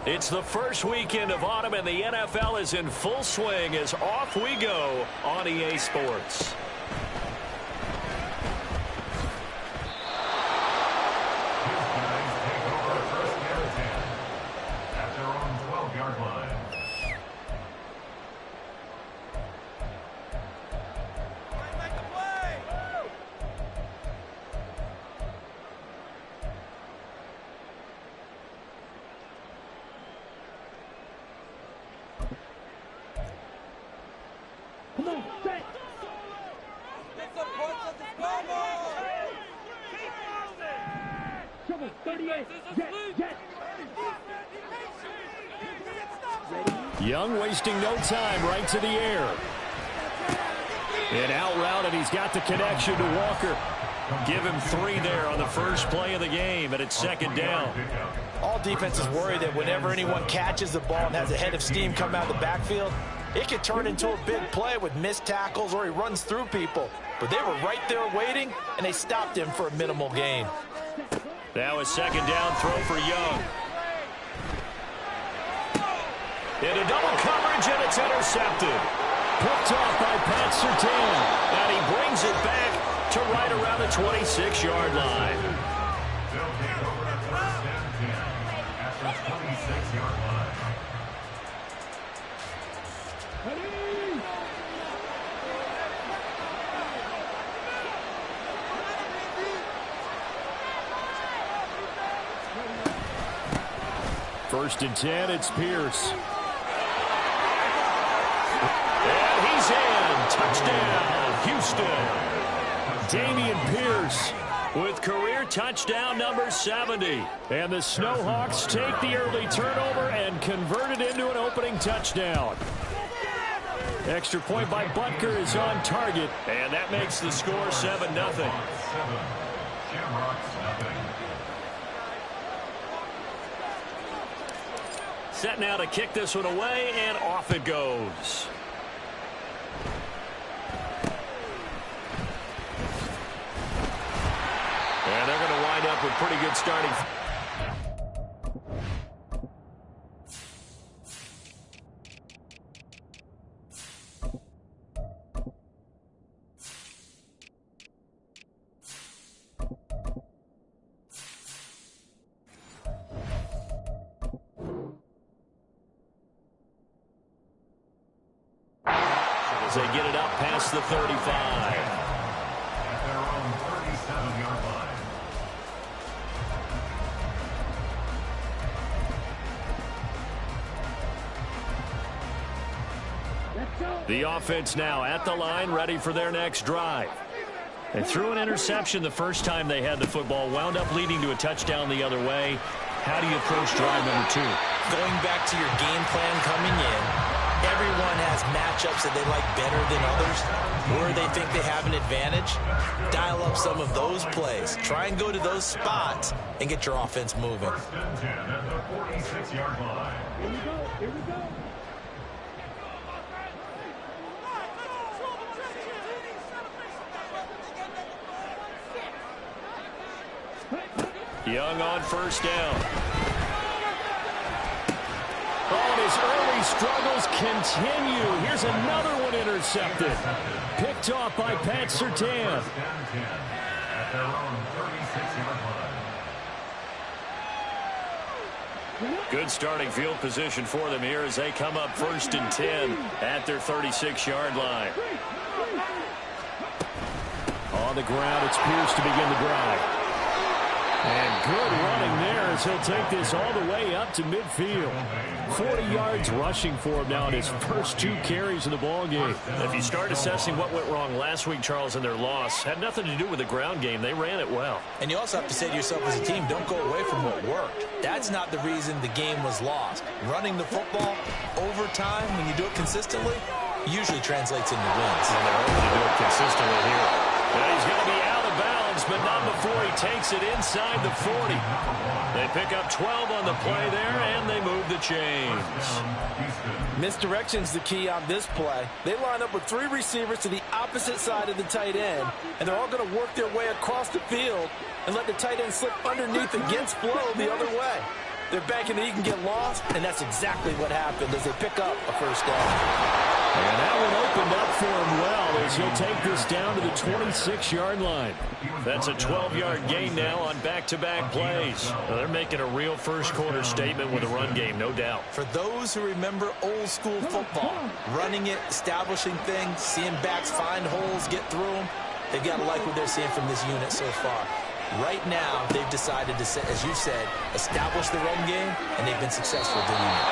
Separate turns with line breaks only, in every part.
It's the first weekend of autumn, and the NFL is in full swing as off we go on EA Sports. Young wasting no time, right to the air. And out route, and he's got the connection to Walker. Give him 3 there on the first play of the game, and it's second down.
All defenses worry that whenever anyone catches the ball and has a head of steam come out of the backfield, it could turn into a big play with missed tackles or he runs through people. But they were right there waiting, and they stopped him for a minimal gain.
Now a second down throw for Young. Into double coverage, and it's intercepted. Picked off by Pat Surtain. And he brings it back to right around the 26-yard line. First and 10, it's Pierce. And he's in. Touchdown, Houston. Dameon Pierce with career touchdown number 70. And the Snowhawks take the early turnover and convert it into an opening touchdown. Extra point by Butker is on target, and that makes the score 7-0.
Shamrocks, nothing.
Set now to kick this one away, and off it goes. And they're going to wind up with pretty good starting. As they get it up past the 35.
At their own 37-yard line.
The offense now at the line, ready for their next drive. They threw an interception the first time they had the football, wound up leading to a touchdown the other way. How do you approach drive number 2?
Going back to your game plan coming in, everyone has matchups that they like better than others, where they think they have an advantage. Dial up some of those plays. Try and go to those spots and get your offense moving.
First and 10 at the 46-yard line.
Here we go. Here we go.
Young on first down. Oh, and his early struggles continue. Here's another one intercepted. Picked off by Pat Surtain.
First and 10 at their own 36-yard line.
Good starting field position for them here as they come up first and 10 at their 36-yard line. On the ground, it's Pierce to begin the drive. And good running there as he'll take this all the way up to midfield. 40 yards rushing for him now in his first 2 carries in the ballgame. If you start assessing what went wrong last week, Charles, in their loss, had nothing to do with the ground game. They ran it well.
And you also have to say to yourself as a team, don't go away from what worked. That's not the reason the game was lost. Running the football over time, when you do it consistently, usually translates into wins.
And they're hoping to do it consistently here. And he's going to be out of bounds, but not before he takes it inside the 40. They pick up 12 on the play there, and they move the chains.
Misdirection's the key on this play. They line up with 3 receivers to the opposite side of the tight end, and they're all going to work their way across the field and let the tight end slip underneath against flow the other way. They're banking that he can get lost, and that's exactly what happened as they pick up a first down.
And that one opened up for him well as he'll take this down to the 26-yard line. That's a 12-yard gain now on back-to-back plays. Well, they're making a real first-quarter statement with a run game, no doubt.
For those who remember old-school football, running it, establishing things, seeing backs find holes, get through them, they've got to like what they're seeing from this unit so far. Right now, they've decided to, as you said, establish the run game, and they've been successful doing it.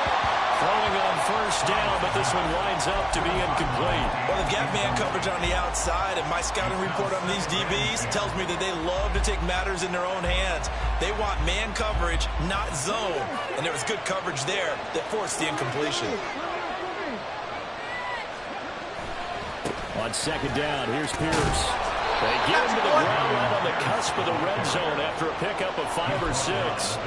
Throwing on first down, but this one winds up to be incomplete.
Well, they've got man coverage on the outside, and my scouting report on these DBs tells me that they love to take matters in their own hands. They want man coverage, not zone. And there was good coverage there that forced the incompletion.
On second down, here's Pierce. They get him to the ground right on the cusp of the red zone after a pickup of 5 or 6.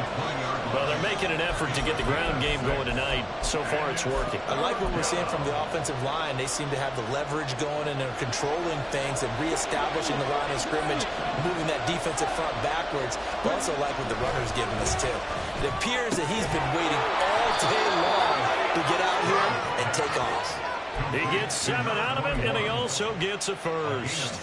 Well, they're making an effort to get the ground game going tonight. So far, it's working.
I like what we're seeing from the offensive line. They seem to have the leverage going, and they're controlling things and reestablishing the line of scrimmage, moving that defensive front backwards. But also like what the runner's giving us, too. It appears that he's been waiting all day long to get out here and take off.
He gets 7 out of it, and he also gets a first.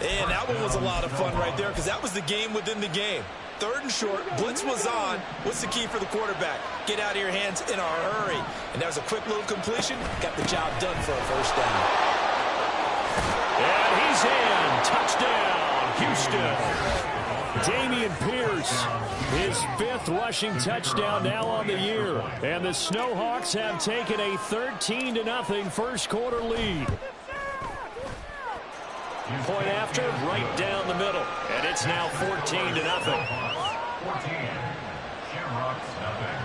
And that one was a lot of fun right there because that was the game within the game. 3rd and short, blitz was on. What's the key for the quarterback? Get out of your hands in a hurry. And that was a quick little completion. Got the job done for a first down.
And he's in. Touchdown, Houston. Damian Pierce, his 5th rushing touchdown now on the year. And the Snowhawks have taken a 13-0 first-quarter lead. Point after, right down the middle. And it's now 14-0.
14. Shamrocks, nothing.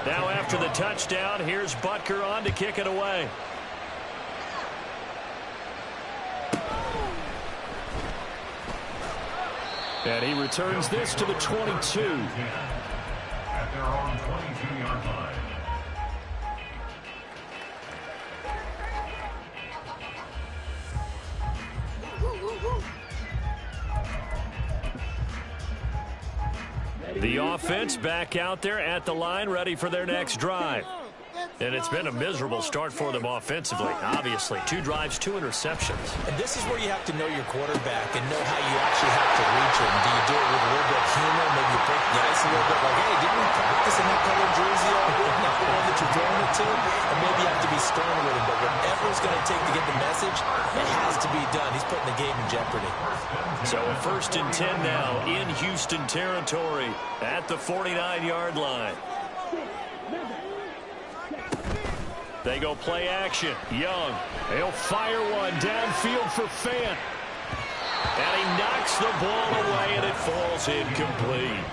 Now after the touchdown, here's Butker on to kick it away. And he returns this to the 22.
At their own 22-yard line.
The offense back out there at the line, ready for their next drive. And it's been a miserable start for them offensively, obviously. 2 drives, 2 interceptions.
And this is where you have to know your quarterback and know how you actually have to reach him. Do you do it with a little bit of humor? Maybe you break the ice a little bit like, hey, didn't we practice in that color jersey already? Not the one that you're throwing it to? And maybe you have to be stern with him. But whatever it's going to take to get the message, it has to be done. He's putting the game in jeopardy.
So a 1st and 10 now in Houston territory at the 49-yard line. They go play action. Young, he'll fire one downfield for Fant. And he knocks the ball away, and it falls incomplete.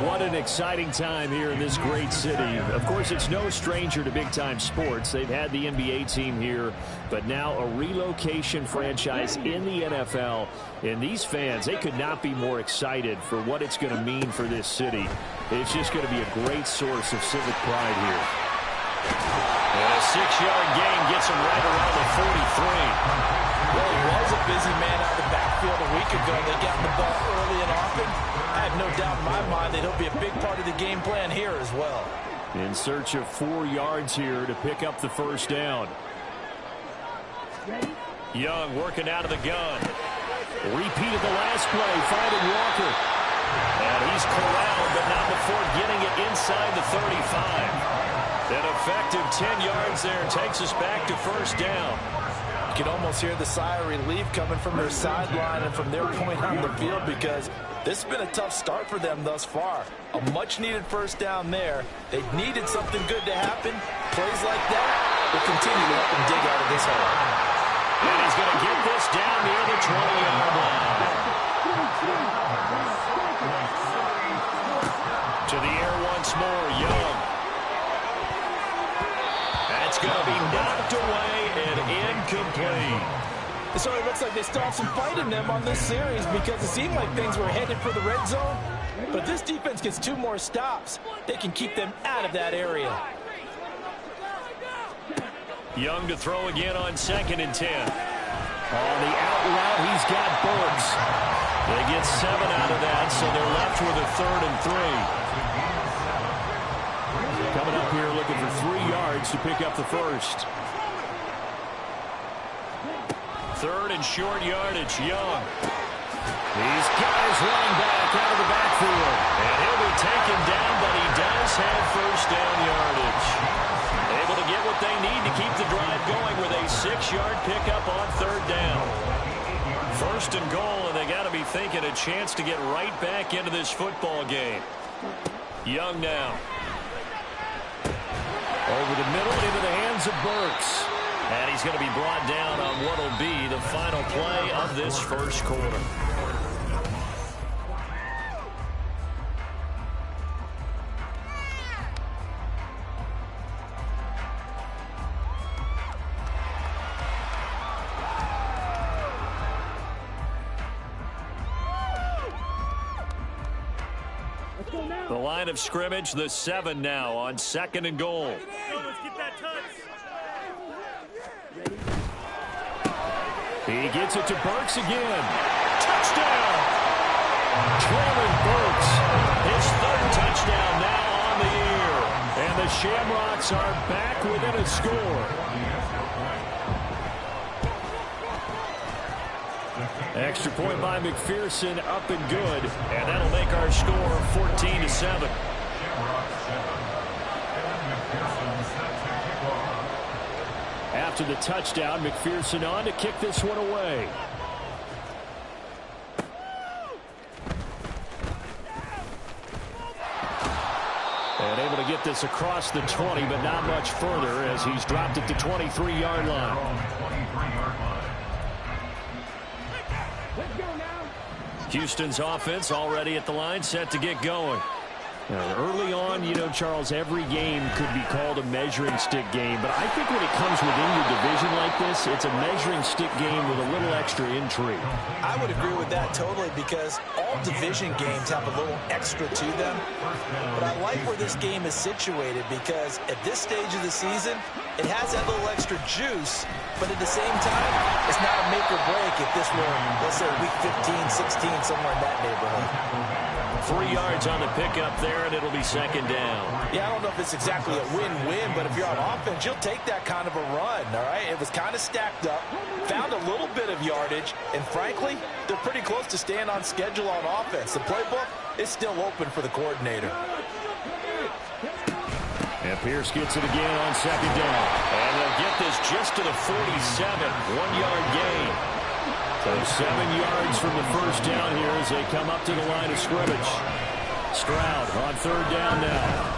What an exciting time here in this great city. Of course, it's no stranger to big-time sports. They've had the NBA team here, but now a relocation franchise in the NFL. And these fans, they could not be more excited for what it's going to mean for this city. It's just going to be a great source of civic pride here. And a 6-yard gain gets him right around the 43.
Well, he was a busy man out of the backfield a week ago. They got the ball early and often. I have no doubt in my mind that he'll be a big part of the game plan here as well.
In search of 4 yards here to pick up the first down. Young working out of the gun. Repeat of the last play, finding Walker. And he's corralled, but not before getting it inside the 35. An effective 10 yards there takes us back to first down.
You can almost hear the sigh of relief coming from their sideline and from their point on the field because this has been a tough start for them thus far. A much-needed first down there. They needed something good to happen. Plays like that will continue to help them dig out of this hole.
And he's going to get this down near the 20-yard line. To the air once more, Young. That's going to be knocked away and incomplete.
So it looks like they still have some fight in them on this series because it seemed like things were headed for the red zone. But this defense gets 2 more stops. They can keep them out of that area.
Young to throw again on 2nd and 10. On the out route, he's got Burks. They get 7 out of that, so they're left with a 3rd and 3. Coming up here looking for 3 yards to pick up the first. 3rd and short yardage, Young. He's got his running back out of the backfield. And he'll be taken down, but he does have first down yardage. Able to get what they need to keep the drive going with a 6-yard pickup on 3rd down. 1st and goal, and they got to be thinking a chance to get right back into this football game. Young now. Over the middle and into the hands of Burks. And he's going to be brought down on what will be the final play of this first quarter. The line of scrimmage, the 7 now on 2nd and goal.
Let's get that touch.
He gets it to Burks again. Touchdown! Traylon Burks, his 3rd touchdown now on the year. And the Shamrocks are back within a score. Extra point by McPherson, up and good. And that'll make our score 14-7. After the touchdown, McPherson on to kick this one away. And able to get this across the 20, but not much further as he's dropped it to 23-yard line. Houston's offense already at the line, set to get going. Now, early on, you know, Charles, every game could be called a measuring stick game. But I think when it comes within your division like this, it's a measuring stick game with a little extra intrigue.
I would agree with that totally because all division games have a little extra to them. But I like where this game is situated because at this stage of the season, it has that little extra juice. But at the same time, it's not a make or break if this were, let's say, week 15, 16, somewhere in that neighborhood.
3 yards on the pickup there, and it'll be 2nd down.
Yeah, I don't know if it's exactly a win-win, but if you're on offense, you'll take that kind of a run, all right? It was kind of stacked up, found a little bit of yardage, and frankly, they're pretty close to staying on schedule on offense. The playbook is still open for the coordinator.
And Pierce gets it again on 2nd down. And they'll get this just to the 47, 1-yard gain. So 7 yards from the first down here as they come up to the line of scrimmage. Stroud on 3rd down now.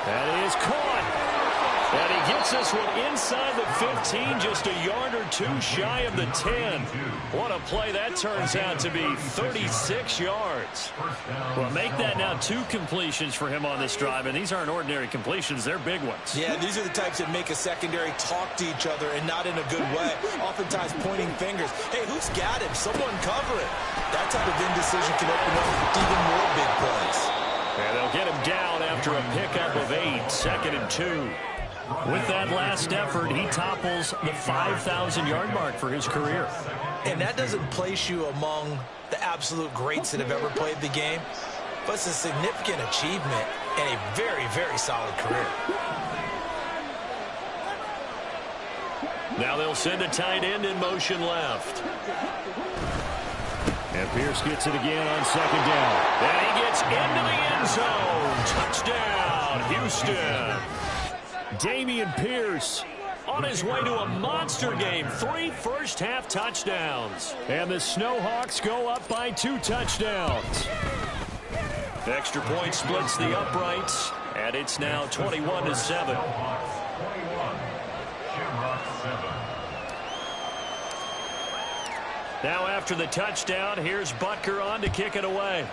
That is caught. And he gets this one inside the 15, just a yard or 2 shy of the 10. What a play that turns out to be, 36 yards. Well, make that now 2 completions for him on this drive, and these aren't ordinary completions, they're big ones.
Yeah, these are the types that make a secondary talk to each other and not in a good way, oftentimes pointing fingers. Hey, who's got him? Someone cover it. That type of indecision can open up even more big plays.
And they'll get him down after a pickup of 8, 2nd and 2. With that last effort, he topples the 5,000-yard mark for his career.
And that doesn't place you among the absolute greats that have ever played the game, but it's a significant achievement and a very, very solid career.
Now they'll send a tight end in motion left. And Pierce gets it again on 2nd down. And he gets into the end zone. Touchdown, Houston. Dameon Pierce on his way to a monster game. 3 first-half touchdowns. And the Snowhawks go up by 2 touchdowns. Extra point splits the uprights, and it's now 21-7. Now after the touchdown, here's Butker on to kick it away.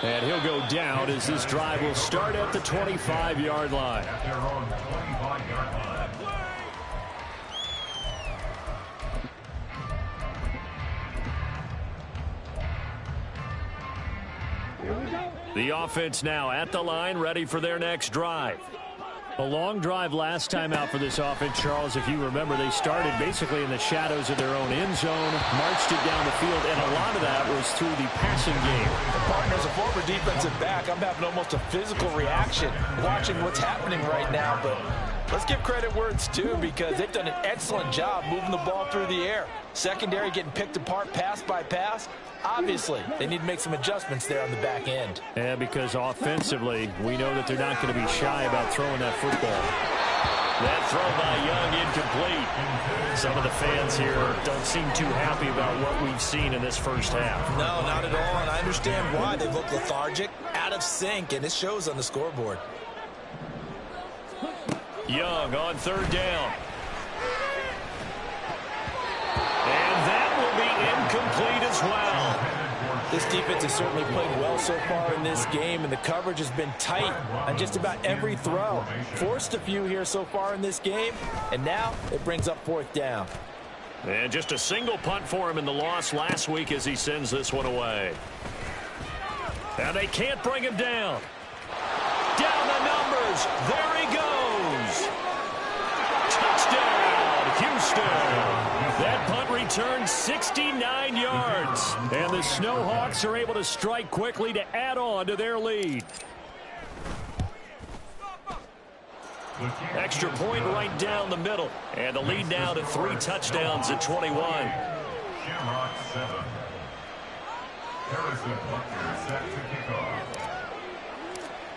And he'll go down as this drive will start at the 25-yard line. The offense now at the line, ready for their next drive. A long drive last time out for this offense, Charles. If you remember, they started basically in the shadows of their own end zone, marched it down the field, and a lot of that was through the passing game.
Partner, as a former defensive back, I'm having almost a physical reaction watching what's happening right now, but let's give credit where it's due because they've done an excellent job moving the ball through the air. Secondary getting picked apart pass by pass. Obviously, they need to make some adjustments there on the back end.
Yeah, because offensively, we know that they're not going to be shy about throwing that football. That throw by Young incomplete. Some of the fans here don't seem too happy about what we've seen in this first half.
No, not at all, and I understand why. They look lethargic, out of sync, and it shows on the scoreboard.
Young on third down. And that will be incomplete as well.
This defense has certainly played well so far in this game, and the coverage has been tight on just about every throw. Forced a few here so far in this game, and now it brings up fourth down.
And just a single punt for him in the loss last week as he sends this one away. And they can't bring him down. Down the numbers. There he goes. Touchdown, Houston. That punt returned 69 yards. And the Snowhawks are able to strike quickly to add on to their lead. Extra point right down the middle. And the lead now to 3 touchdowns at 21.
Shamrocks 7. Harrison Butker set to kick off.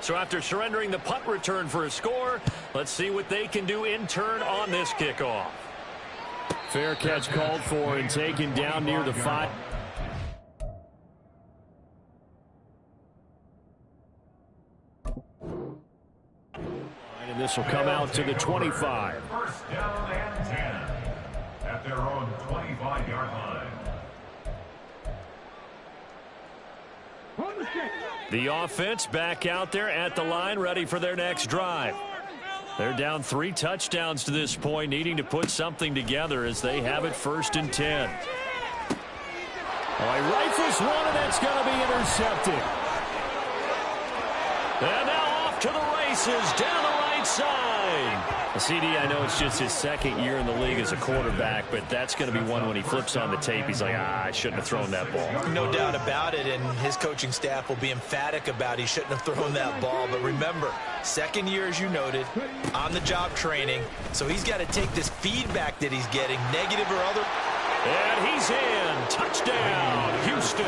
So after surrendering the punt return for a score, let's see what they can do in turn on this kickoff. Fair catch called for and taken down near the 5. And this will come out to the 25.
First down and 10 at their own 25-yard line.
The offense back out there at the line, ready for their next drive. They're down 3 touchdowns to this point, needing to put something together as they have it first and 10. He rifles one, and that's going to be intercepted. And now off to the races down the right side. CD, I know it's just his second year in the league as a quarterback, but that's going to be one when he flips on the tape. He's like, I shouldn't have thrown that ball.
No doubt about it, and his coaching staff will be emphatic about he shouldn't have thrown that ball. But remember, second year, as you noted, on-the-job training, so he's got to take this feedback that he's getting, negative or other.
And he's in. Touchdown, Houston.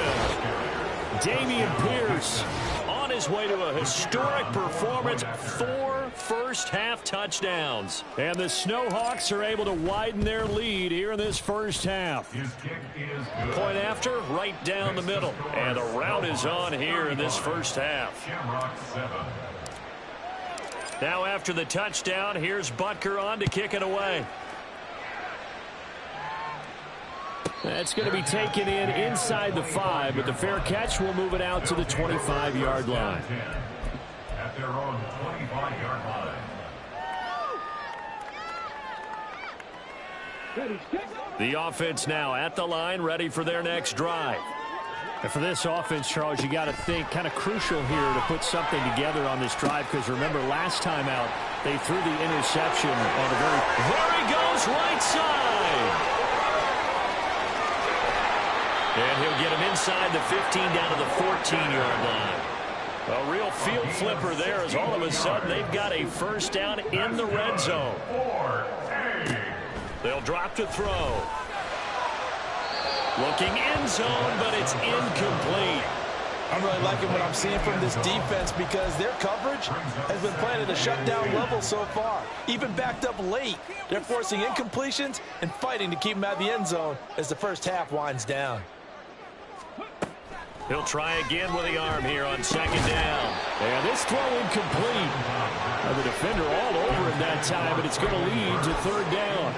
Dameon Pierce on his way to a historic performance. 4 first-half touchdowns. And the Snowhawks are able to widen their lead here in this first half.
His kick is good.
Point after, right down the middle. And the route is on here in this first half.
Shamrocks 7.
Now after the touchdown, here's Butker on to kick it away. That's going to be taken in inside the 5, but the fair catch will move it out to the 25-yard line.
At their own 25-yard line.
The offense now at the line, ready for their next drive. And for this offense, Charles, you got to think kind of crucial here to put something together on this drive, because remember last time out they threw the interception on a very... There he goes, right side. And he'll get him inside the 15 down to the 14-yard line. A real field flipper there as all of a sudden they've got a first down in the red zone. They'll drop to throw. Looking end zone, but it's incomplete.
I'm really liking what I'm seeing from this defense because their coverage has been playing at a shutdown level so far. Even backed up late, they're forcing incompletions and fighting to keep them out of the end zone as the first half winds down.
He'll try again with the arm here on second down. And this throw incomplete. The defender all over him that time, but it's going to lead to third down.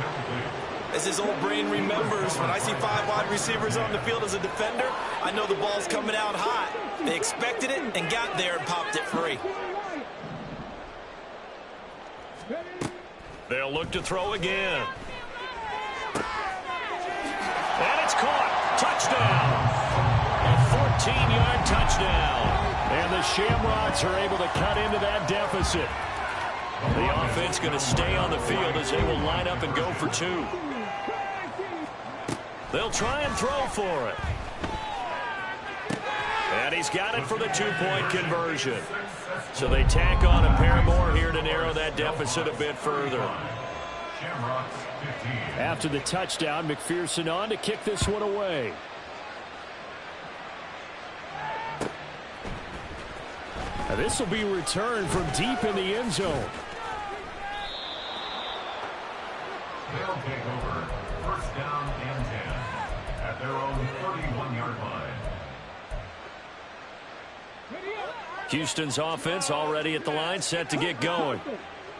As his old brain remembers, when I see 5 wide receivers on the field as a defender, I know the ball's coming out hot. They expected it and got there and popped it free.
They'll look to throw again. And it's caught. Touchdown. A 14-yard touchdown. And the Shamrocks are able to cut into that deficit. The offense going to stay on the field as they will line up and go for two. They'll try and throw for it. And he's got it for the two-point conversion. So they tack on a pair more here to narrow that deficit a bit further. After the touchdown, McPherson on to kick this one away. Now this will be returned from deep in the end zone.
They'll take over first down and 10 at their own 31-yard line.
Houston's offense already at the line, set to get going.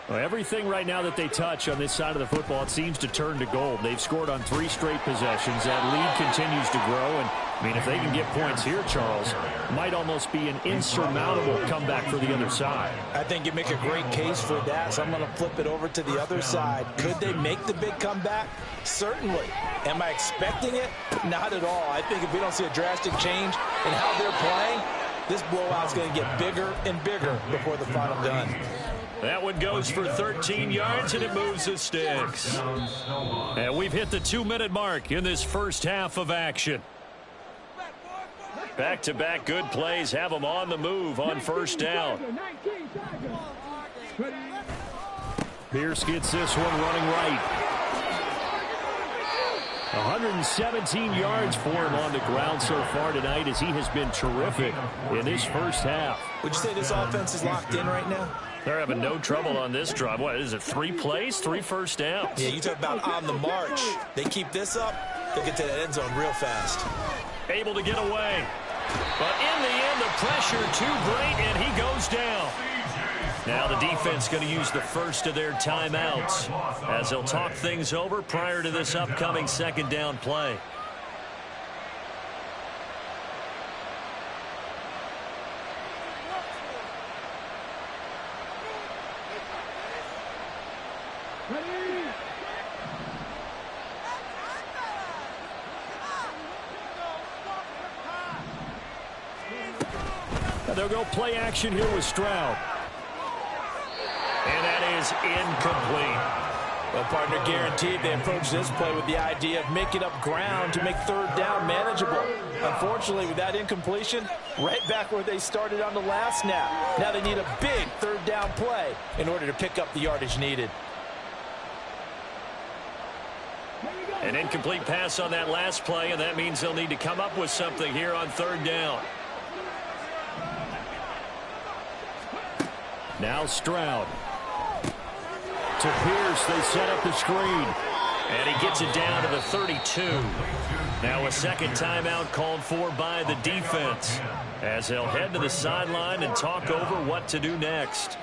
Well, everything right now that they touch on this side of the football, it seems to turn to gold. They've scored on 3 straight possessions. That lead continues to grow. And, I mean, if they can get points here, Charles, it might almost be an insurmountable comeback for the other side.
I think you make a great case for that, so I'm going to flip it over to the other side. Could they make the big comeback? Certainly. Am I expecting it? Not at all. I think if we don't see a drastic change in how they're playing, this blowout's going to get bigger and bigger before the final gun.
That one goes for 13 yards, and it moves the sticks. And we've hit the 2-minute mark in this first half of action. Back-to-back good plays have them on the move on first down. Pierce gets this one running right. 117 yards for him on the ground so far tonight as he has been terrific in this first half.
Would you say this offense is locked in right now?
They're having no trouble on this drive. What is it, 3 plays, 3 first downs?
Yeah, you talk about on the march. They keep this up, they'll get to that end zone real fast.
Able to get away. But in the end, the pressure too great, and he goes down. Now the defense going to use the first of their timeouts as they'll talk things over prior to this upcoming second down play. Now they'll go play action here with Stroud. And that is incomplete.
Well, partner, guaranteed they approach this play with the idea of making up ground to make third down manageable. Unfortunately, with that incompletion, right back where they started on the last snap. Now they need a big third down play in order to pick up the yardage needed.
An incomplete pass on that last play, and that means they'll need to come up with something here on third down. Now Stroud. To Pierce, they set up the screen. And he gets it down to the 32. Now a second timeout called for by the defense as they'll head to the sideline and talk over what to do next.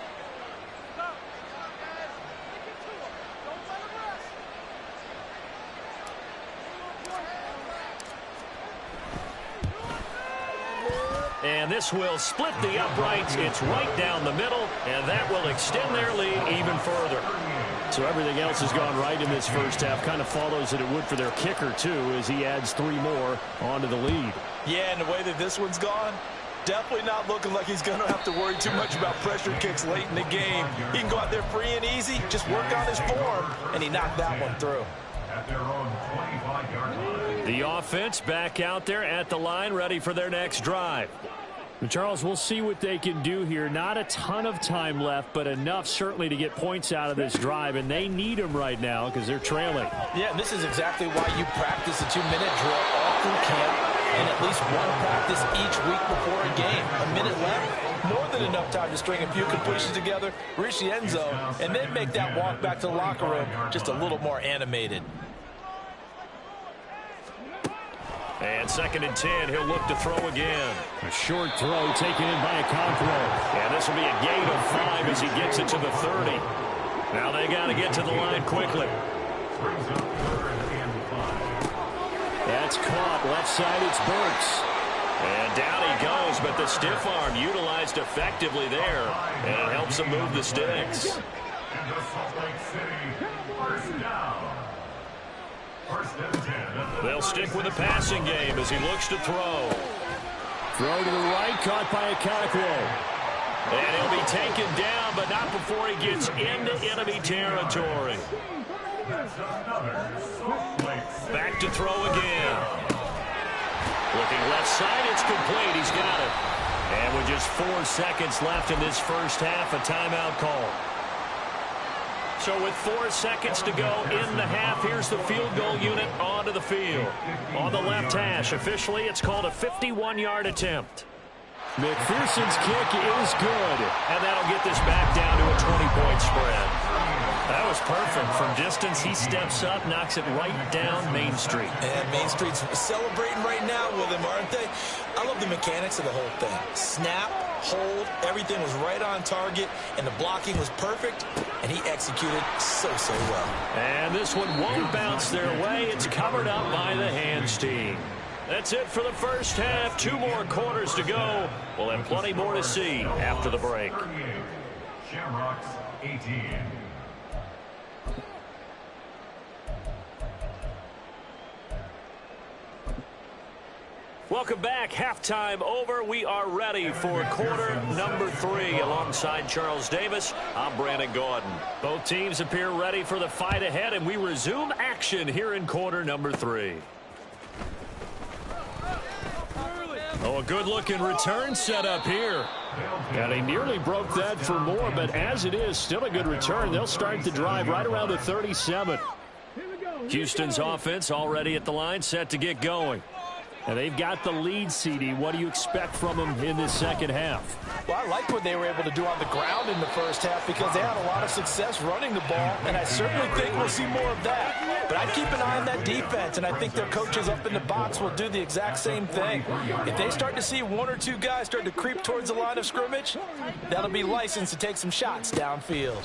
And this will split the uprights. It's right down the middle, and that will extend their lead even further. So everything else has gone right in this first half. Kind of follows that it would for their kicker, too, as he adds 3 more onto the lead.
Yeah, and the way that this one's gone, definitely not looking like he's going to have to worry too much about pressure kicks late in the game. He can go out there free and easy, just work on his form, and he knocked that one through.
At their own 25-yard line.
The offense back out there at the line, ready for their next drive. Charles, we'll see what they can do here. Not a ton of time left, but enough certainly to get points out of this drive, and they need them right now because they're trailing.
Yeah, and this is exactly why you practice a 2-minute drill all through camp and at least one practice each week before a game. A minute left, more than enough time to string a few completions together, reach the end zone, and then make that walk back to the locker room just a little more animated.
And 2nd and 10, he'll look to throw again.
A short throw taken in by Okonkwo.
And this will be a gain of 5 as he gets it to the 30. Now they got to get to the line quickly.
That's caught. Left side, it's Burks.
And down he goes, but the stiff arm utilized effectively there. And it helps him move the sticks.
And the Salt Lake City first down. First and 10.
They'll stick with the passing game as he looks to throw.
Throw to the right, caught by Okonkwo.
And he'll be taken down, but not before he gets into enemy territory. Back to throw again. Looking left side, it's complete. He's got it. And with just 4 seconds left in this first half, a timeout call. So with 4 seconds to go in the half, here's the field goal unit onto the field. On the left hash, officially, it's called a 51-yard attempt. McPherson's kick is good, and that'll get this back down to a 20-point spread. That was perfect. From distance, he steps up, knocks it right down Main Street.
And Main Street's celebrating right now with him, aren't they? I love the mechanics of the whole thing. Snap, hold, everything was right on target, and the blocking was perfect, and he executed so well. And
this one won't bounce their way. It's covered up by the hands team. That's it for the first half. 2 more quarters to go. We'll have plenty more to see after the break.
Shamrocks 18.
Welcome back. Halftime over. We are ready for quarter number 3. Alongside Charles Davis, I'm Brandon Gordon. Both teams appear ready for the fight ahead, and we resume action here in quarter number 3. Oh, a good-looking return set up here. And he nearly broke that for more, but as it is, still a good return. They'll start the drive right around the 37. Houston's offense already at the line, set to get going. And they've got the lead, CD. What do you expect from them in this second half?
Well, I like what they were able to do on the ground in the first half because they had a lot of success running the ball, and I certainly think we'll see more of that. But I'd keep an eye on that defense, and I think their coaches up in the box will do the exact same thing. If they start to see 1 or 2 guys start to creep towards the line of scrimmage, that'll be licensed to take some shots downfield.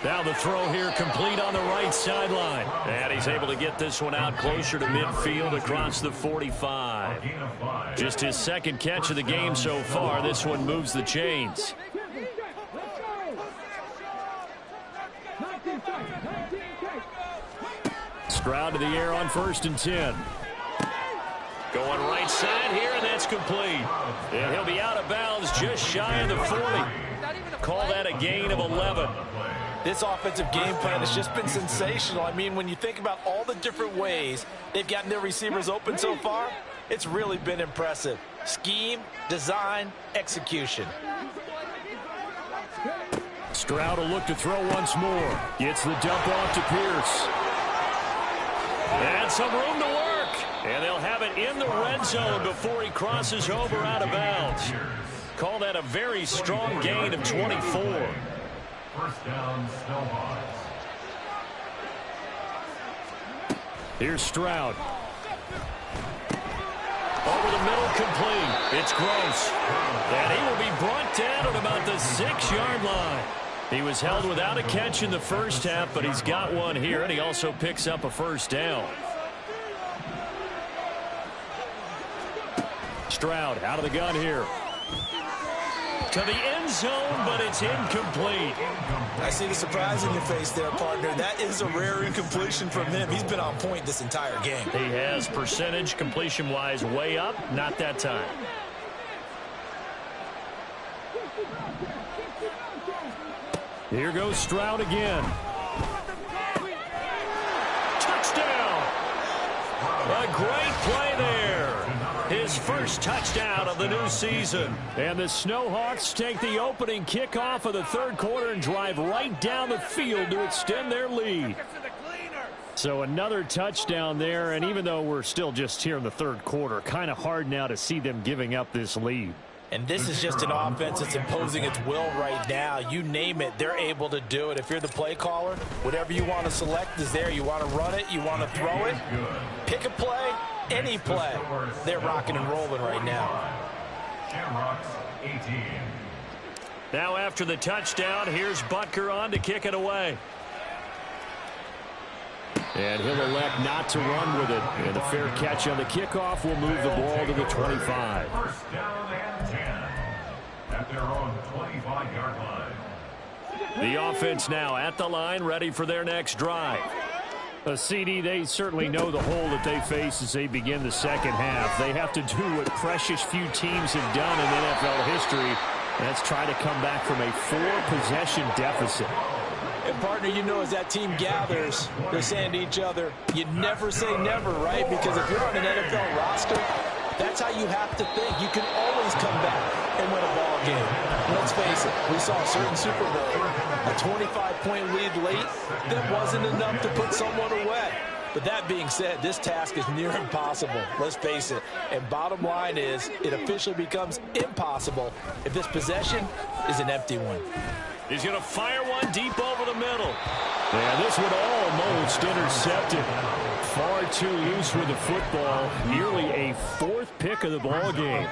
Now the throw here complete on the right sideline. And he's able to get this one out closer to midfield across the 45. Just his second catch of the game so far. This one moves the chains. Stroud to the air on 1st and 10. Going right side here, and that's complete. And he'll be out of bounds just shy of the 40. Call that a gain of 11.
This offensive game plan has just been sensational. I mean, when you think about all the different ways they've gotten their receivers open so far, it's really been impressive. Scheme, design, execution.
Stroud will look to throw once more. Gets the dump off to Pierce. And some room to work. And they'll have it in the red zone before he crosses over out of bounds. Call that a very strong gain of 24.
First down, Snowhawks.
Here's Stroud. Over the middle, complete. It's Gross. And he will be brought down at about the 6-yard line. He was held without a catch in the first half, but he's got one here, and he also picks up a first down. Stroud out of the gun here. To the end zone, but it's incomplete.
I see the surprise in your face there, partner. That is a rare incompletion from him. He's been on point this entire game.
He has percentage completion-wise way up, not that time. Here goes Stroud again. Touchdown! A great play there. His first touchdown of the new season. And the Snowhawks take the opening kickoff of the 3rd quarter and drive right down the field to extend their lead. So another touchdown there, and even though we're still just here in the 3rd quarter, kind of hard now to see them giving up this lead.
And this is just an offense that's imposing its will right now. You name it, they're able to do it. If you're the play caller, whatever you want to select is there. You want to run it, you want to throw it, pick a play, any play. They're rocking and rolling right now.
Shamrocks 18.
Now after the touchdown, here's Butker on to kick it away. And he'll elect not to run with it. And the fair catch on the kickoff will move the ball to the 25.
First down and 10 at their own 25-yard line.
The offense now at the line, ready for their next drive. CD, they certainly know the hole that they face as they begin the second half. They have to do what precious few teams have done in NFL history. That's try to come back from a 4-possession deficit.
And, partner, you know, as that team gathers, they're saying to each other, you never say never, right? Because if you're on an NFL roster, that's how you have to think. You can always come back and win a ball game. Let's face it, we saw a certain Super Bowl, a 25-point lead late that wasn't enough to put someone away. But that being said, this task is near impossible. Let's face it. And bottom line is, it officially becomes impossible if this possession is an empty one.
He's going to fire one deep over the middle. Yeah, this would almost intercept it. Far too loose with the football. Nearly a 4th pick of the ball game.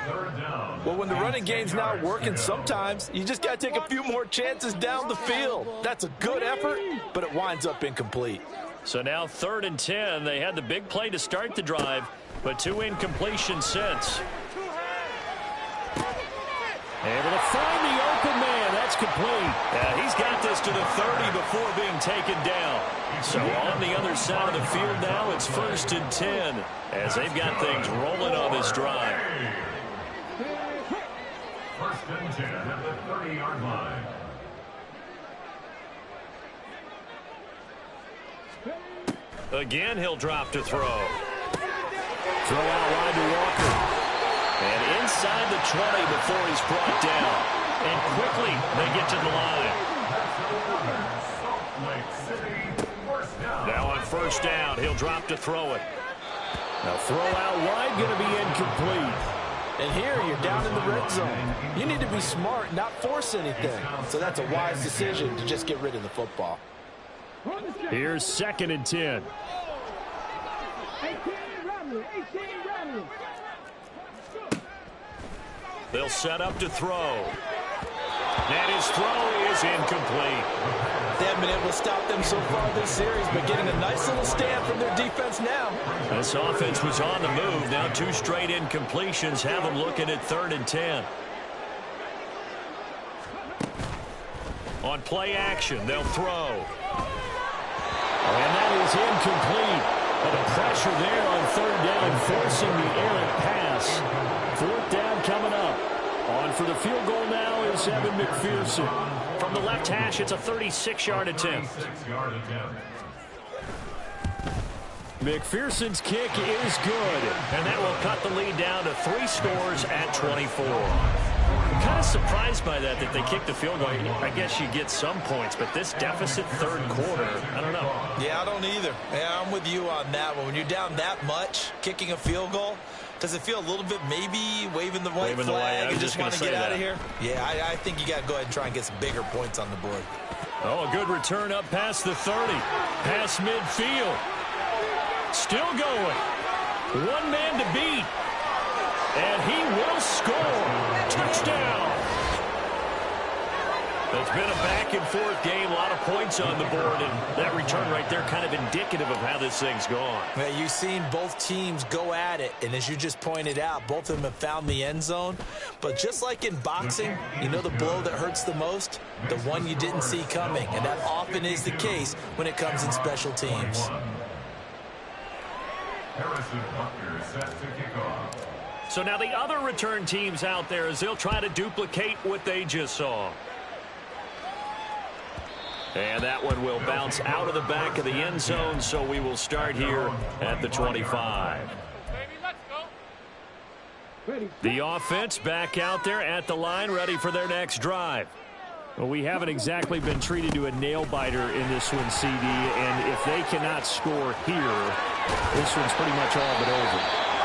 Well, when the running game's not working, sometimes you just got to take a few more chances down the field. That's a good effort, but it winds up incomplete.
So now 3rd and 10. They had the big play to start the drive, but 2 incompletions since. Able to find the open man. That's complete. Yeah, he's got this to the 30 before being taken down. So on the other side of the field now, it's 1st and 10 as they've got things rolling on this drive.
1st and 10 at the 30-yard line.
Again, he'll drop to throw. Throw out wide to Walker. And inside the 20 before he's brought down. And quickly, they get to the line. Now on 1st down, he'll drop to throw it. Now throw out wide, going to be incomplete.
And here, you're down in the red zone. You need to be smart, not force anything. So that's a wise decision to just get rid of the football.
Here's 2nd and 10. They'll set up to throw. And his throw is incomplete.
They haven't been able to stop them so far this series, but getting a nice little stand from their defense now.
This offense was on the move. Now 2 straight incompletions have them looking at 3rd and 10. On play action, they'll throw. And that is incomplete. But the pressure there on 3rd down, forcing the errant pass. 4th down coming up. On for the field goal now is Evan McPherson. From the left hash, it's a 36-yard attempt. McPherson's kick is good. And that will cut the lead down to 3 scores at 24. I'm kind of surprised by that they kicked the field goal. I guess you get some points, but this deficit 3rd quarter, I don't know.
Yeah, I don't either. Yeah, I'm with you on that one. When you're down that much, kicking a field goal, does it feel a little bit maybe waving the white flag and just want to get out of here? Yeah, I think you got to go ahead and try and get some bigger points on the board.
Oh, a good return up past the 30. Past midfield. Still going. 1 man to beat. And he will score. Touchdown. It's been a back-and-forth game. A lot of points on the board. And that return right there kind of indicative of how this thing's gone.
Well, you've seen both teams go at it. And as you just pointed out, both of them have found the end zone. But just like in boxing, you know the blow that hurts the most? The one you didn't see coming. And that often is the case when it comes in special teams.
Harrison Butker set to kick off.
So now the other return teams out there as they'll try to duplicate what they just saw. And that one will bounce out of the back of the end zone, so we will start here at the 25. The offense back out there at the line, ready for their next drive. Well, we haven't exactly been treated to a nail-biter in this one, CD, and if they cannot score here, this one's pretty much all but over.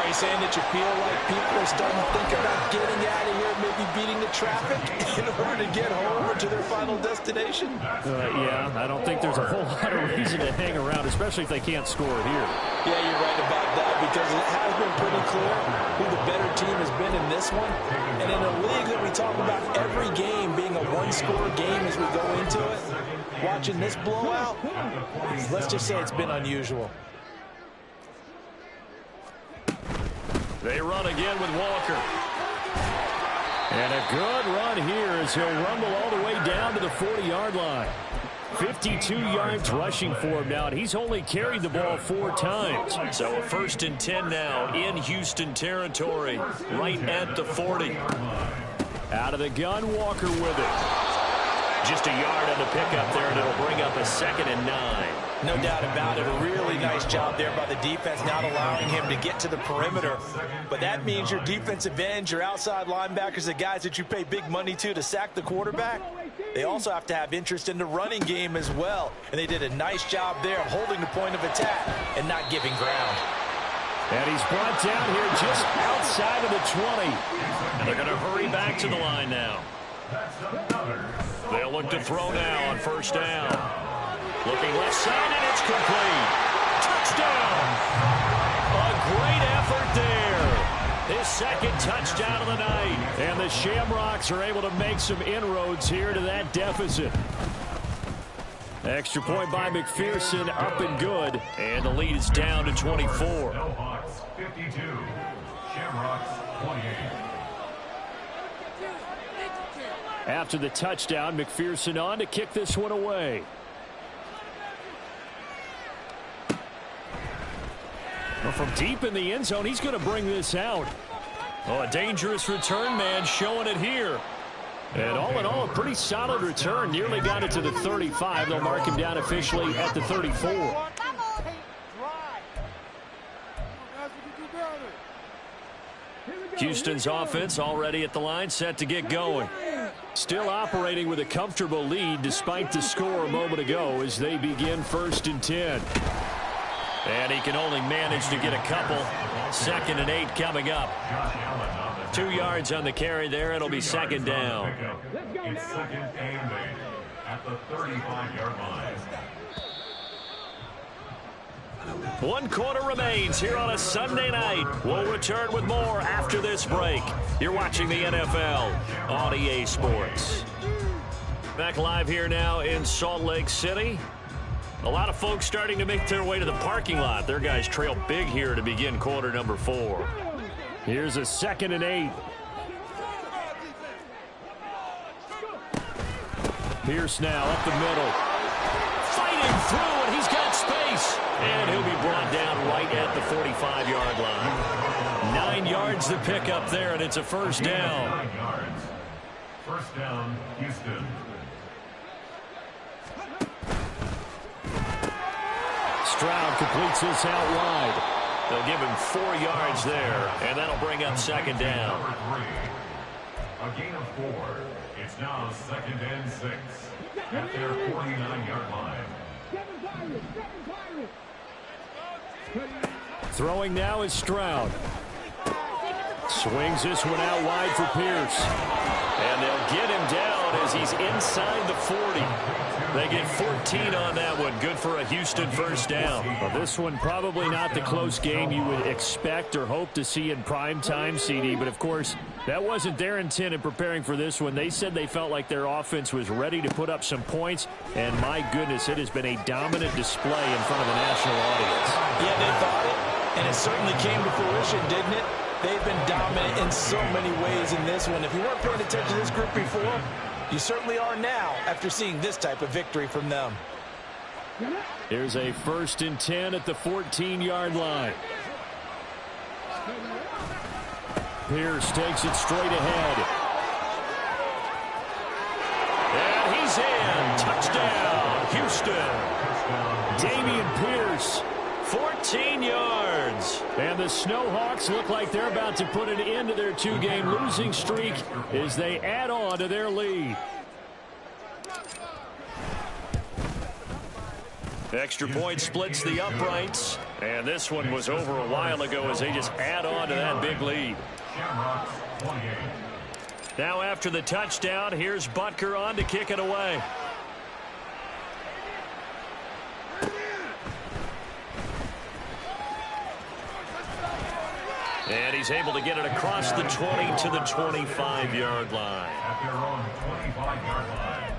Are you saying that you feel like people are starting to think about getting out of here, maybe beating the traffic in order to get home or to their final destination?
Yeah, I don't think there's a whole lot of reason to hang around, especially if they can't score here.
Yeah, you're right about that because it has been pretty clear who the better team has been in this one. And in a league that we talk about every game being a one-score game as we go into it, watching this blowout, let's just say it's been unusual.
They run again with Walker. And a good run here as he'll rumble all the way down to the 40-yard line. 52 yards rushing for him now, and he's only carried the ball 4 times.
So a 1st and 10 now in Houston territory, right at the 40.
Out of the gun, Walker with it.
Just a yard on the pickup there, and it'll bring up a 2nd and 9. No doubt about it. A really nice job there by the defense, not allowing him to get to the perimeter. But that means your defensive ends, your outside linebackers, the guys that you pay big money to sack the quarterback, they also have to have interest in the running game as well. And they did a nice job there of holding the point of attack and not giving ground.
And he's brought down here just outside of the 20.
And they're going to hurry back to the line now.
They'll look to throw now on 1st down. Looking left side, and it's complete. Touchdown! A great effort there. His 2nd touchdown of the night. And the Shamrocks are able to make some inroads here to that deficit. Extra point by McPherson, up and good. And the lead is down to 24.
Hawks 52, Shamrocks 28.
After the touchdown, McPherson on to kick this one away. Well, from deep in the end zone, he's going to bring this out. Oh, a dangerous return man showing it here. And all in all, a pretty solid return. Nearly got it to the 35. They'll mark him down officially at the 34. Houston's offense already at the line, set to get going. Still operating with a comfortable lead despite the score a moment ago as they begin 1st and 10. And he can only manage to get a couple. 2nd and 8 coming up. 2 yards on the carry there. It'll be 2nd down.
It's 2nd and 8 at the 35-yard line.
1 quarter remains here on a Sunday night. We'll return with more after this break. You're watching the NFL on EA Sports. Back live here now in Salt Lake City. A lot of folks starting to make their way to the parking lot. Their guys trail big here to begin quarter number 4. Here's a 2nd and 8. Pierce now up the middle. Fighting through, and he's got space. And he'll be brought down right at the 45-yard line. 9 yards to pick up there, and it's a 1st down.
9 yards. 1st down, Houston.
Stroud completes this out wide. They'll give him 4 yards there, and that'll bring up 2nd down.
Number 3. A gain of 4. It's now 2nd and 6 at their 49-yard line.
Throwing now is Stroud. Swings this one out wide for Pierce. And they'll get him down as he's inside the 40. They get 14 on that one. Good for a Houston 1st down. Well, this one probably not the close game you would expect or hope to see in prime time, CD. But, of course, that wasn't their intent in preparing for this one. They said they felt like their offense was ready to put up some points. And, my goodness, it has been a dominant display in front of a national audience.
Yeah, they thought it, and it certainly came to fruition, didn't it? They've been dominant in so many ways in this one. If you weren't paying attention to this group before, you certainly are now after seeing this type of victory from them.
Here's a 1st and 10 at the 14-yard line. Pierce takes it straight ahead. And he's in. Touchdown, Houston. Damian Pierce, 14 yards. And the Snowhawks look like they're about to put an end to their 2-game losing streak as they add on to their lead. Extra point splits the uprights. And this one was over a while ago as they just add on to that big lead. Now after the touchdown, here's Butker on to kick it away. And he's able to get it across the 20 to the 25-yard line.
At their own 25-yard line.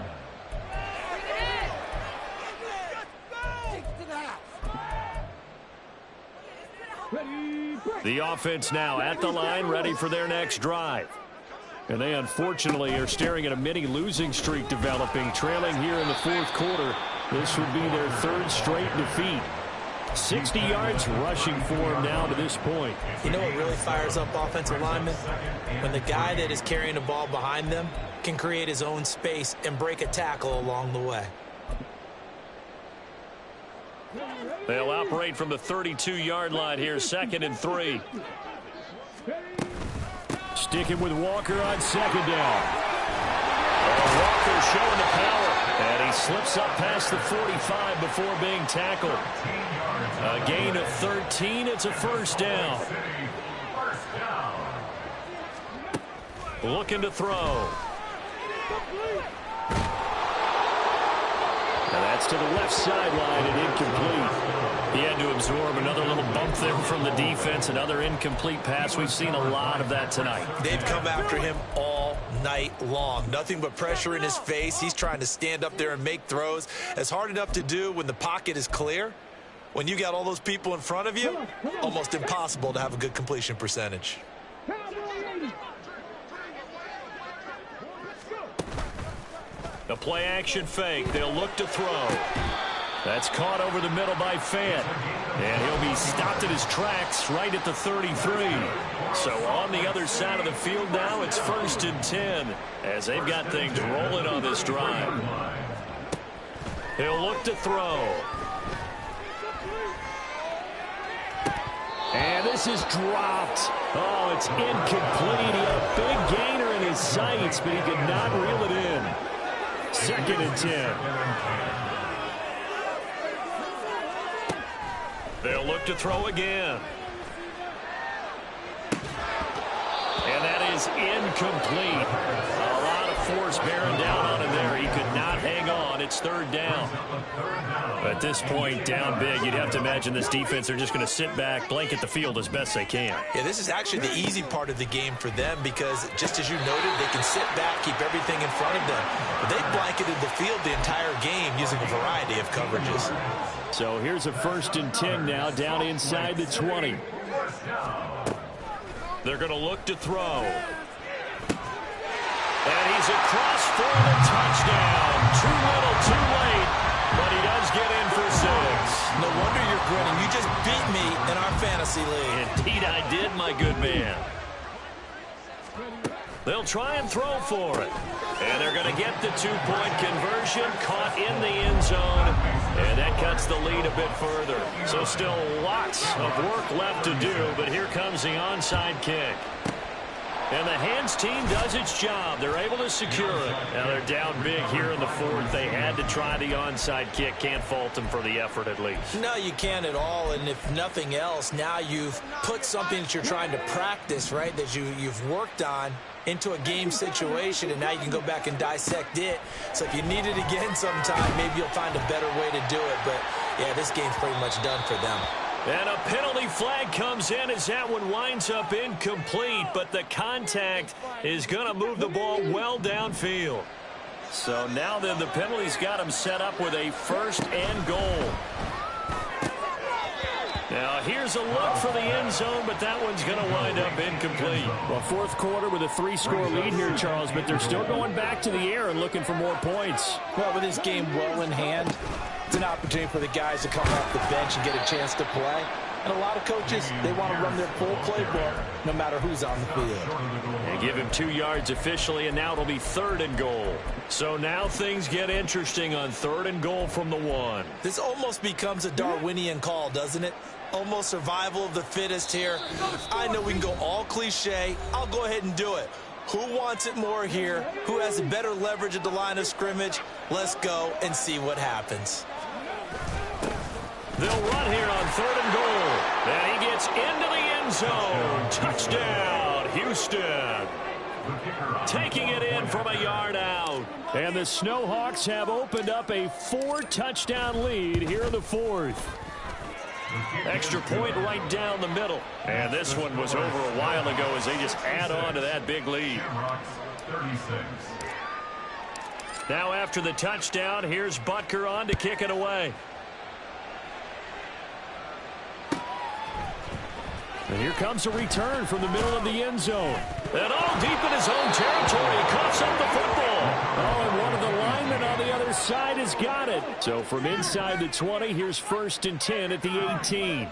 The offense now at the line, ready for their next drive. And they unfortunately are staring at a mini losing streak developing, trailing here in the fourth quarter. This would be their third straight defeat. 60 yards rushing for him now to this point.
You know what really fires up offensive linemen? When the guy that is carrying the ball behind them can create his own space and break a tackle along the way.
They'll operate from the 32-yard line here, 2nd and 3. Sticking with Walker on 2nd down. Walker showing the power. And he slips up past the 45 before being tackled. A gain of 13. It's a first down. Looking to throw. And that's to the left sideline and incomplete. He had to absorb another little bump there from the defense. Another incomplete pass. We've seen a lot of that tonight.
They've come after him all night long. Nothing but pressure in his face. He's trying to stand up there and make throws. It's hard enough to do when the pocket is clear. When you got all those people in front of you, almost impossible to have a good completion percentage.
The play action fake. They'll look to throw. That's caught over the middle by Fant. And he'll be stopped in his tracks right at the 33. So on the other side of the field now, it's 1st and 10 as they've got things rolling on this drive. He'll look to throw. And this is dropped. Oh, it's incomplete. He had a big gainer in his sights, but he could not reel it in. 2nd and 10. They'll look to throw again. And that is incomplete. A lot of force bearing down on him there. He could not hang on. It's 3rd down. At this point, down big, you'd have to imagine this defense, they're just going to sit back, blanket the field as best they can.
Yeah, this is actually the easy part of the game for them because, just as you noted, they can sit back, keep everything in front of them. But they've blanketed the field the entire game using a variety of coverages.
So here's a 1st and 10 now, down inside the 20. They're going to look to throw. And he's across for the touchdown. Too little, too late. But he does get in for 6.
No wonder you're grinning. You just beat me in our fantasy league.
Indeed I did, my good man. They'll try and throw for it. And they're going to get the 2-point conversion, caught in the end zone. And that cuts the lead a bit further. So still lots of work left to do, but here comes the onside kick. And the hands team does its job. They're able to secure it. Now they're down big here in the 4th. They had to try the onside kick. Can't fault them for the effort at least.
No, you can't at all. And if nothing else, now you've put something that you're trying to practice, right, that you've worked on into a game situation, and now you can go back and dissect it. So if you need it again sometime, maybe you'll find a better way to do it. But, yeah, this game's pretty much done for them.
And a penalty flag comes in as that one winds up incomplete, but the contact is going to move the ball well downfield. So now then the penalty's got him set up with a 1st and goal. Now here's a look for the end zone, but that one's going to wind up incomplete. Well, 4th quarter with a 3-score lead here, Charles, but they're still going back to the air and looking for more points.
Well, with this game well in hand, it's an opportunity for the guys to come off the bench and get a chance to play. And a lot of coaches, they want to run their full playbook no matter who's on the field.
They give him 2 yards officially, and now it'll be 3rd and goal. So now things get interesting on 3rd and goal from the 1.
This almost becomes a Darwinian call, doesn't it? Almost survival of the fittest here. I know we can go all cliche. I'll go ahead and do it. Who wants it more here? Who has a better leverage at the line of scrimmage? Let's go and see what happens.
They'll run here on 3rd and goal. And he gets into the end zone. Touchdown, Houston. Taking it in from a yard out. And the Snowhawks have opened up a 4-touchdown lead here in the 4th. Extra point right down the middle. And this one was over a while ago as they just add on to that big lead. Now after the touchdown, here's Butker on to kick it away. And here comes a return from the middle of the end zone. And all deep in his own territory. He coughs up the football. Oh, and one of the linemen on the other side has got it. So from inside the 20, here's 1st and 10 at the 18.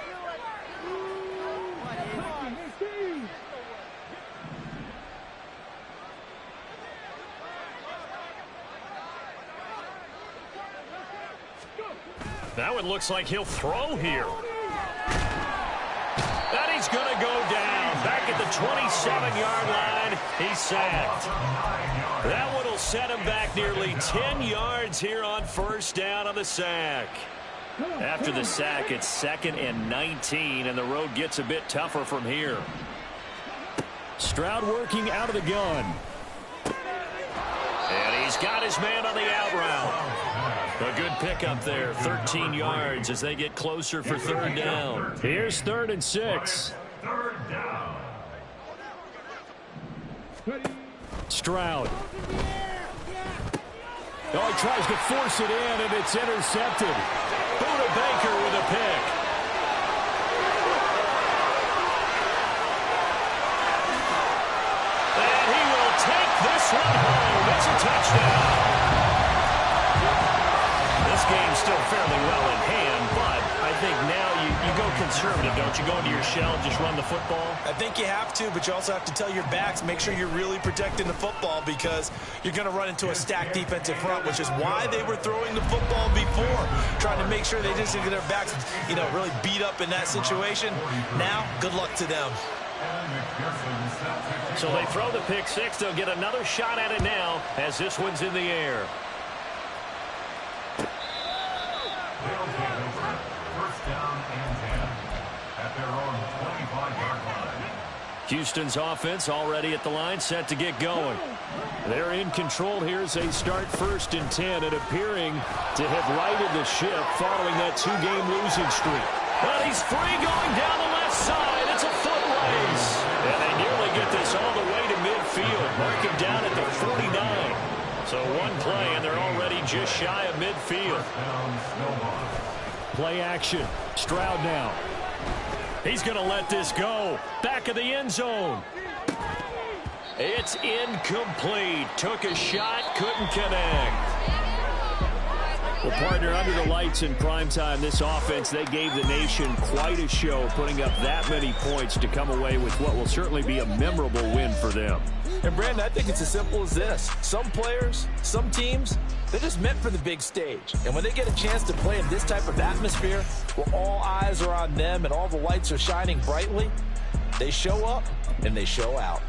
Now it looks like he'll throw here. And he's going to go down. Back at the 27-yard line, he's sacked. That one will set him back nearly 10 yards here on 1st down on the sack. After the sack, it's 2nd and 19, and the road gets a bit tougher from here. Stroud working out of the gun. And he's got his man on the out route. A good pickup there, 13 yards as they get closer for 3rd down. Here's 3rd and 6.
3rd down.
Stroud. Oh, he tries to force it in, and it's intercepted. Buda Baker with a pick. And he will take this one home. It's a touchdown. This game's still fairly well in hand, but I think now you go conservative, don't you? Go into your shell, just run the football.
I think you have to, but you also have to tell your backs, make sure you're really protecting the football because you're going to run into a stacked defensive front, which is why they were throwing the football before, trying to make sure they just get their backs, really beat up in that situation. Now, good luck to them.
So they throw the pick six. They'll get another shot at it now as this one's in the air.
They'll take over 1st down and 10 at their own 25-yard line.
Houston's offense already at the line, set to get going. They're in control here as they start 1st and 10 and appearing to have righted the ship following that 2-game losing streak. But he's free going down the left side. It's a foot race. And they nearly get this all the way to midfield. Mark him down at the 49. So one play, and they're already just shy of midfield. Play action. Stroud now. He's going to let this go. Back of the end zone. It's incomplete. Took a shot, couldn't connect. Well, partner, under the lights in primetime, this offense, they gave the nation quite a show, putting up that many points to come away with what will certainly be a memorable win for them.
And, Brandon, I think it's as simple as this. Some players, some teams, they're just meant for the big stage. And when they get a chance to play in this type of atmosphere, where all eyes are on them and all the lights are shining brightly, they show up and they show out.